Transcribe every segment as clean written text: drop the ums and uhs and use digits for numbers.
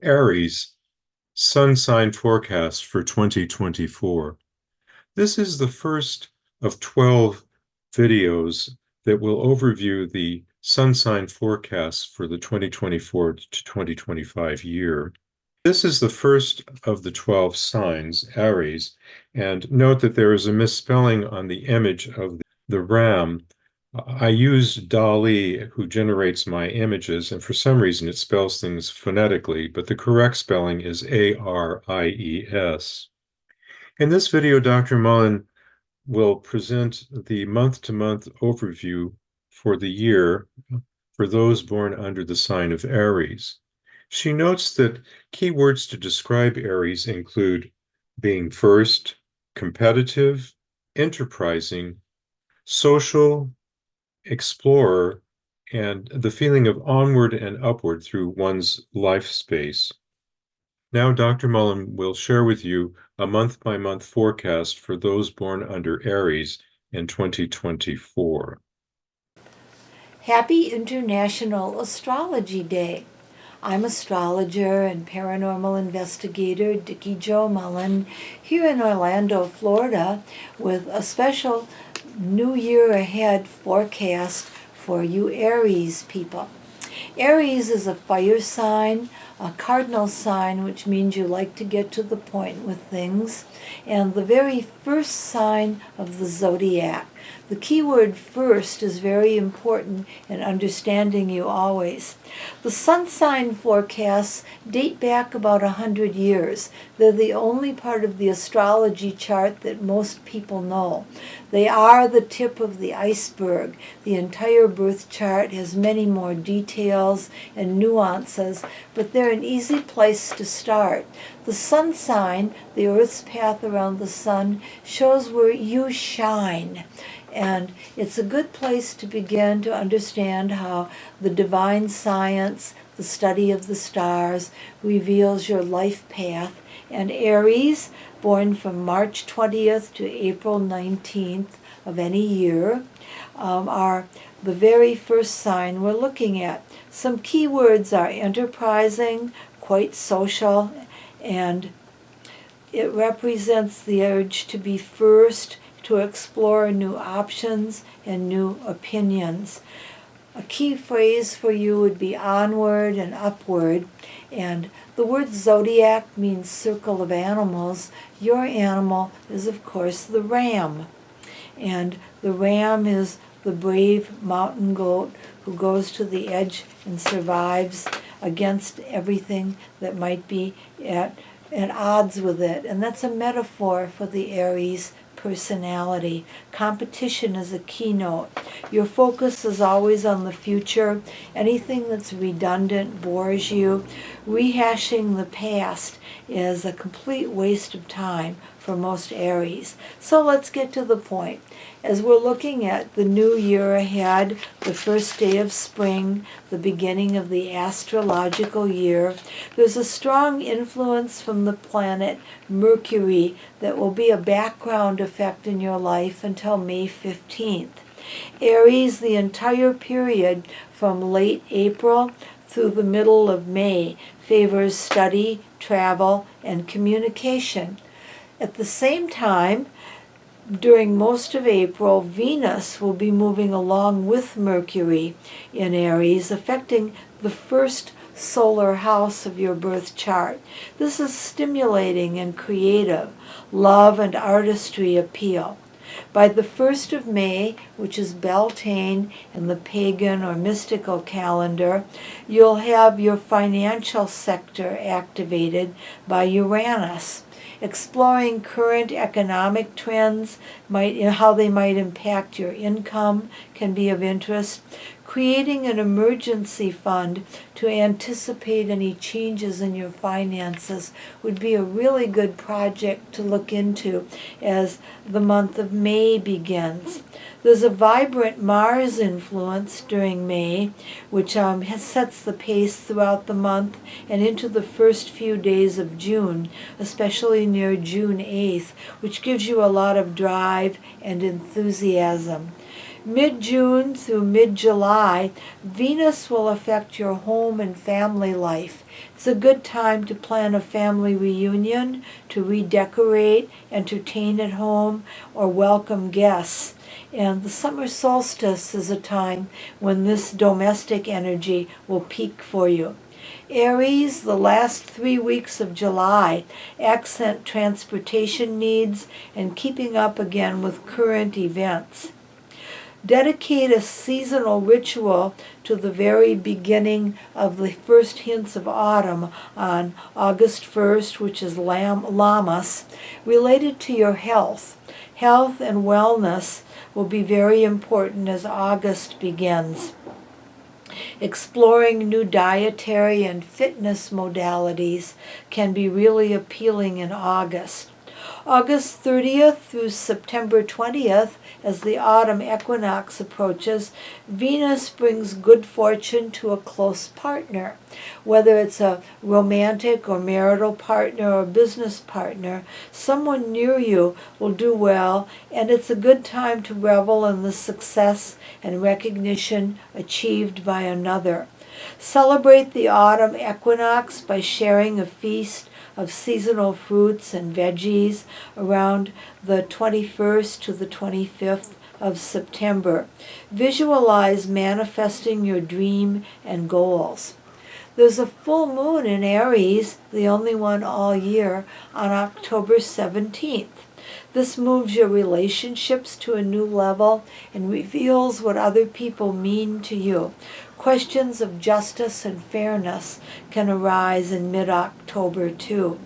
Aries, Sun Sign Forecast for 2024. This is the first of 12 videos that will overview the Sun Sign forecasts for the 2024 to 2025 year. This is the first of the 12 signs, Aries, and note that there is a misspelling on the image of the ram. I use DALL-E, who generates my images, and for some reason it spells things phonetically, but the correct spelling is Aries. In this video, Dr. Mullen will present the month-to-month overview for the year for those born under the sign of Aries. She notes that key words to describe Aries include being first, competitive, enterprising, social, explorer, and the feeling of onward and upward through one's life space. Now, Dr. Mullen will share with you a month-by-month forecast for those born under Aries in 2024. Happy International Astrology Day. I'm astrologer and paranormal investigator Dikki Jo Mullen here in Orlando, Florida, with a special New Year Ahead forecast for you Aries people. Aries is a fire sign, a cardinal sign, which means you like to get to the point with things, and the very first sign of the Zodiac. The key word first is very important in understanding you always. The sun sign forecasts date back about 100 years. They're the only part of the astrology chart that most people know. They are the tip of the iceberg. The entire birth chart has many more details and nuances, but they're an easy place to start. The sun sign, the Earth's path around the sun, shows where you shine. And it's a good place to begin to understand how the divine science, the study of the stars, reveals your life path. And Aries, born from March 20th to April 19th of any year, are the very first sign we're looking at. Some key words are enterprising, quite social, and it represents the urge to be first, to explore new options and new opinions. A key phrase for you would be onward and upward, and the word zodiac means circle of animals. Your animal is, of course, the ram, and the ram is the brave mountain goat who goes to the edge and survives against everything that might be at odds with it, and that's a metaphor for the Aries personality. Competition is a keynote. Your focus is always on the future. Anything that's redundant bores you. Rehashing the past is a complete waste of time for most Aries. So let's get to the point. As we're looking at the new year ahead, the first day of spring, the beginning of the astrological year, there's a strong influence from the planet Mercury that will be a background effect in your life until May 15th. Aries, the entire period from late April through the middle of May, favors study, travel, and communication. At the same time, during most of April, Venus will be moving along with Mercury in Aries, affecting the first solar house of your birth chart. This is stimulating and creative. Love and artistry appeal. By the 1st of May, which is Beltane in the pagan or mystical calendar, you'll have your financial sector activated by Uranus. Exploring current economic trends, how they might impact your income, can be of interest. Creating an emergency fund to anticipate any changes in your finances would be a really good project to look into as the month of May begins. There's a vibrant Mars influence during May, which sets the pace throughout the month and into the first few days of June, especially near June 8th, which gives you a lot of drive and enthusiasm. Mid-June through mid-July, Venus will affect your home and family life. It's a good time to plan a family reunion, to redecorate, entertain at home, or welcome guests. And the summer solstice is a time when this domestic energy will peak for you. Aries, the last 3 weeks of July, accent transportation needs and keeping up again with current events. Dedicate a seasonal ritual to the very beginning of the first hints of autumn on August 1st, which is Lammas, related to your health. Health and wellness will be very important as August begins. Exploring new dietary and fitness modalities can be really appealing in August. August 30th through September 20th, as the autumn equinox approaches, Venus brings good fortune to a close partner. Whether it's a romantic or marital partner or business partner, someone near you will do well, and it's a good time to revel in the success and recognition achieved by another. Celebrate the autumn equinox by sharing a feast of seasonal fruits and veggies around the 21st to the 25th of September. Visualize manifesting your dream and goals. There's a full moon in Aries, the only one all year, on October 17th. This moves your relationships to a new level and reveals what other people mean to you. Questions of justice and fairness can arise in mid-October too.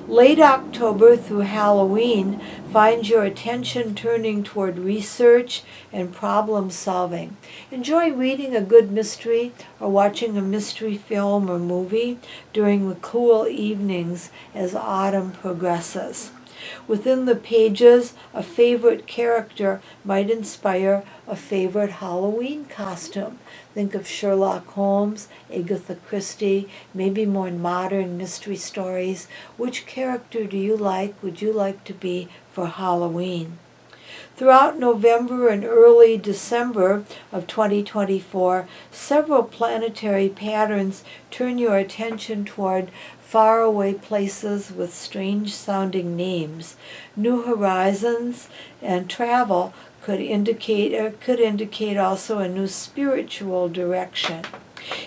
Late October through Halloween finds your attention turning toward research and problem solving. Enjoy reading a good mystery or watching a mystery film or movie during the cool evenings as autumn progresses. Within the pages, a favorite character might inspire a favorite Halloween costume. Think of Sherlock Holmes, Agatha Christie, maybe more modern mystery stories. Which character would you like to be for Halloween? Throughout November and early December of 2024, several planetary patterns turn your attention toward faraway places with strange-sounding names. New horizons and travel could indicate also a new spiritual direction.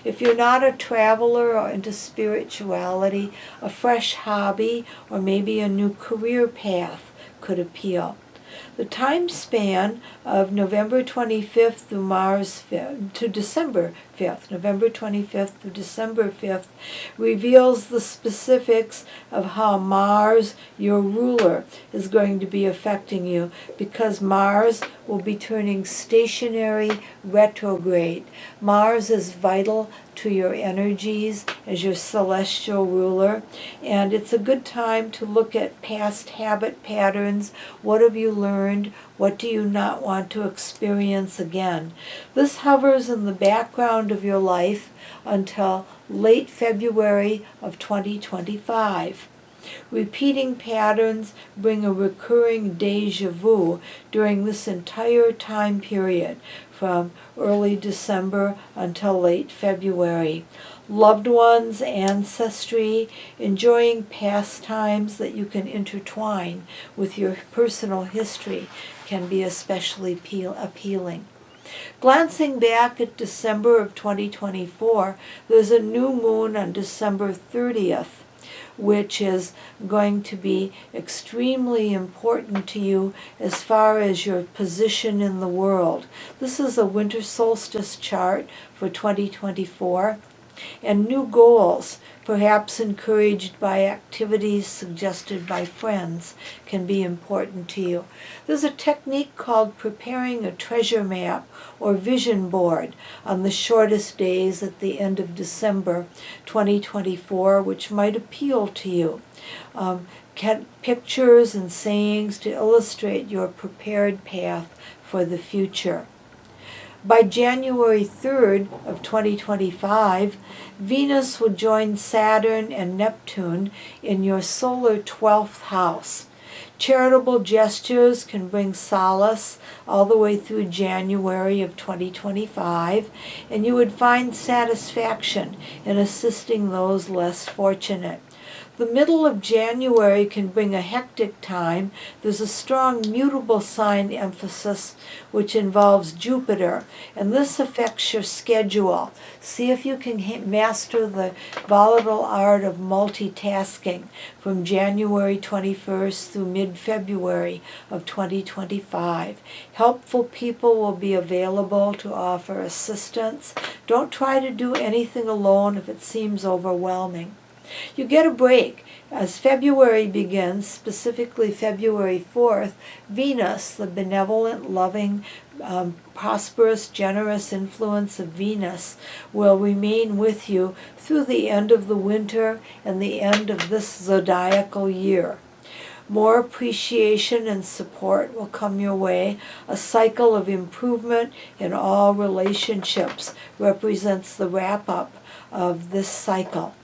If you're not a traveler or into spirituality, a fresh hobby or maybe a new career path could appeal. The time span of November 25th through December 5th, November 25th through December 5th, reveals the specifics of how Mars, your ruler, is going to be affecting you, because Mars will be turning stationary retrograde. Mars is vital to your energies as your celestial ruler, and it's a good time to look at past habit patterns. What have you learned? What do you not want to experience again? This hovers in the background of your life until late February of 2025. Repeating patterns bring a recurring déjà vu during this entire time period, from early December until late February. Loved ones, ancestry, enjoying pastimes that you can intertwine with your personal history can be especially appealing. Glancing back at December of 2024, there's a new moon on December 30th, which is going to be extremely important to you as far as your position in the world. This is a winter solstice chart for 2024, and new goals, perhaps encouraged by activities suggested by friends, can be important to you. There's a technique called preparing a treasure map or vision board on the shortest days at the end of December 2024, which might appeal to you. Pictures and sayings to illustrate your prepared path for the future. By January 3rd of 2025, Venus will join Saturn and Neptune in your solar 12th house. Charitable gestures can bring solace all the way through January of 2025, and you would find satisfaction in assisting those less fortunate. The middle of January can bring a hectic time. There's a strong mutable sign emphasis which involves Jupiter, and this affects your schedule. See if you can master the volatile art of multitasking from January 21st through mid-February of 2025. Helpful people will be available to offer assistance. Don't try to do anything alone if it seems overwhelming. You get a break. As February begins, specifically February 4th, Venus, the benevolent, loving, prosperous, generous influence of Venus, will remain with you through the end of the winter and the end of this zodiacal year. More appreciation and support will come your way. A cycle of improvement in all relationships represents the wrap-up of this cycle.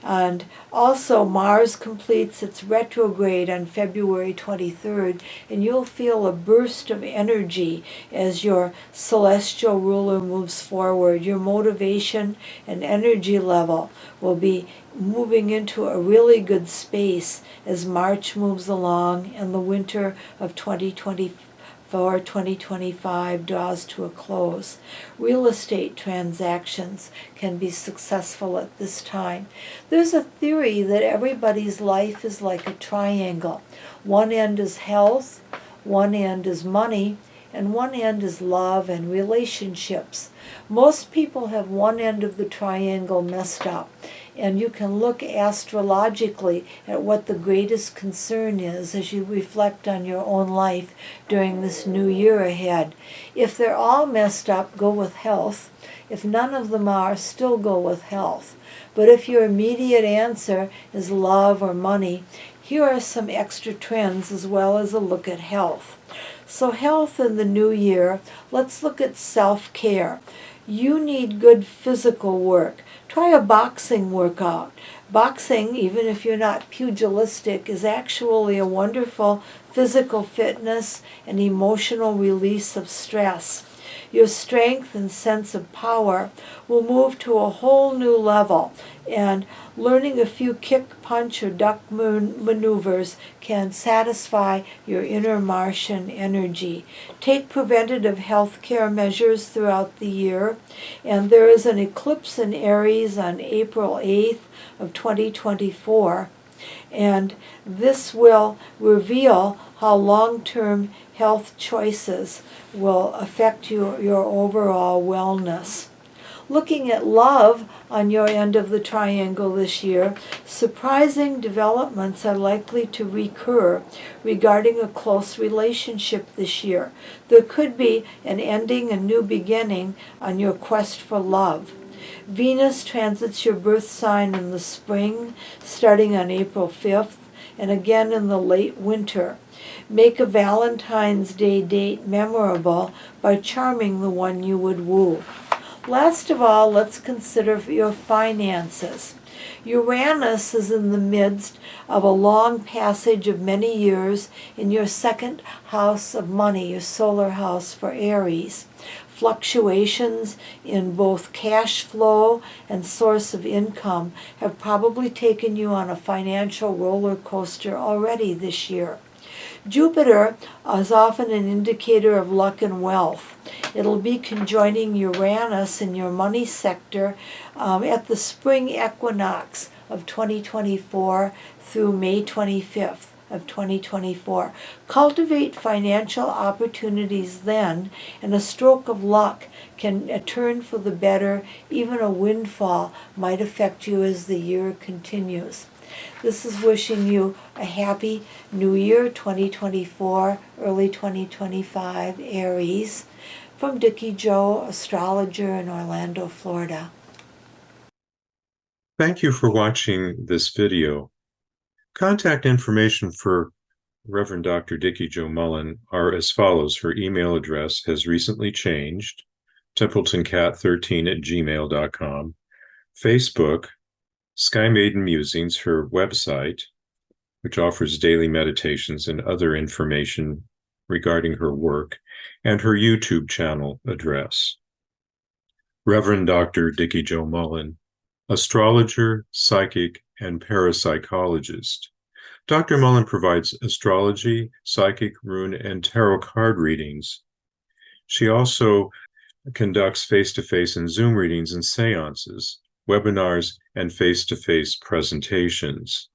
And also Mars completes its retrograde on February 23rd, and you'll feel a burst of energy as your celestial ruler moves forward. Your motivation and energy level will be moving into a really good space as March moves along and the winter of 2025 draws to a close. Real estate transactions can be successful at this time. There's a theory that everybody's life is like a triangle. One end is health, one end is money, and one end is love and relationships. Most people have one end of the triangle messed up, and you can look astrologically at what the greatest concern is as you reflect on your own life during this new year ahead. If they're all messed up, go with health. If none of them are, still go with health. But if your immediate answer is love or money, here are some extra trends as well as a look at health. So health in the new year, let's look at self-care. You need good physical work. Try a boxing workout. Boxing, even if you're not pugilistic, is actually a wonderful physical fitness and emotional release of stress. Your strength and sense of power will move to a whole new level, and learning a few kick, punch, or duck maneuvers can satisfy your inner Martian energy. Take preventative health care measures throughout the year, and there is an eclipse in Aries on April 8th of 2024, and this will reveal how long-term health choices will affect your overall wellness. Looking at love on your end of the triangle this year, surprising developments are likely to recur regarding a close relationship this year. There could be an ending and new beginning on your quest for love. Venus transits your birth sign in the spring, starting on April 5th, and again in the late winter. Make a Valentine's Day date memorable by charming the one you would woo. Last of all, let's consider your finances. Uranus is in the midst of a long passage of many years in your second house of money, your solar house for Aries. Fluctuations in both cash flow and source of income have probably taken you on a financial roller coaster already this year. Jupiter is often an indicator of luck and wealth. It'll be conjoining Uranus in your money sector at the spring equinox of 2024 through May 25th of 2024. Cultivate financial opportunities then, and a stroke of luck can turn for the better. Even a windfall might affect you as the year continues. This is wishing you a happy New Year 2024, early 2025, Aries, from Dikki Jo, astrologer in Orlando, Florida. Thank you for watching this video. Contact information for Rev Dr. Dikki Jo Mullen are as follows. Her email address has recently changed, templetoncat13@gmail.com. Facebook, Sky Maiden Musings, her website, which offers daily meditations and other information regarding her work, and her YouTube channel address. Rev Dr. Dikki Jo Mullen, astrologer, psychic, and parapsychologist. Dr. Mullen provides astrology, psychic, rune, and tarot card readings. She also conducts face-to-face and Zoom readings and seances, webinars, and face-to-face presentations.